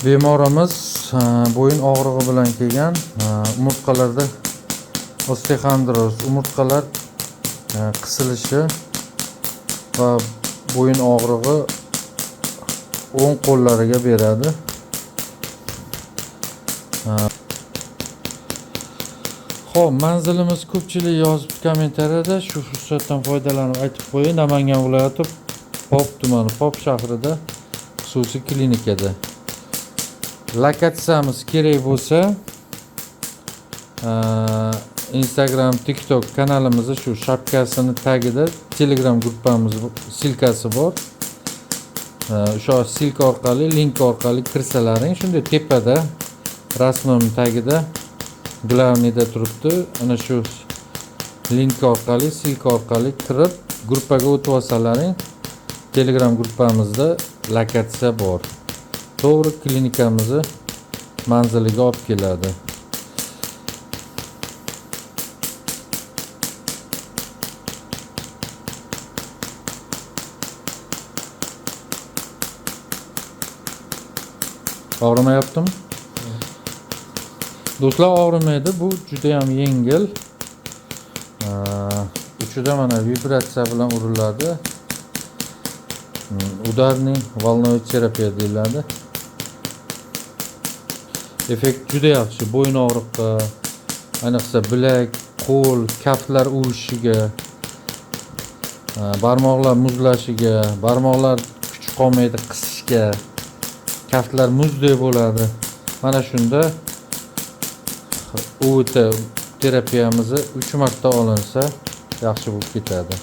Bemorimiz bo'yin og'rig'i bilan kelgan. Umurtqalarda osteoxondroz, umurtqalar qisilishi va bo'yin og'rig'i o'ng qo'llariga beradi. Xo'p, manzilimiz ko'pchilik yozib kommentariyada shu fursatdan foydalanib aytib qo'ying. Namangan viloyati Pop tumani, Pop shahrida xususiy klinikada. Lokatsiyamiz kerak bo'lsa, Instagram, TikTok kanalimizni shu shapkasini tagida Telegram gruppamiz silkasi bor. O'sha silka orqali, link orqali kirsalaring, shunda tepada rasmim tagida glavniyda turibdi. Ana shu link orqali, silka orqali kirib gruppaga o'tib olsalaring, Telegram gruppamizda lokatsiya bor. To'g'ri klinikamizni manziliga olib keladi. Og'rimayaptimi? Do'stlar, og'rimaydi. Bu juda ham yengil. Uchida mana vibratsiya bilan uriladi. Udarning volnoviy terapiya deyiladi. Effekt juda yaxshi. Bo'yin og'riqqa, ayniqsa bilak, qo'l, kaftlar uvishiga, barmoqlar muzlashiga, barmoqlar kuch qolmaydi qisishga, kaftlar muzdek bo'ladi. Mana shunda UT terapiyamizni 3 marta olinsa yaxshi bo'lib ketadi.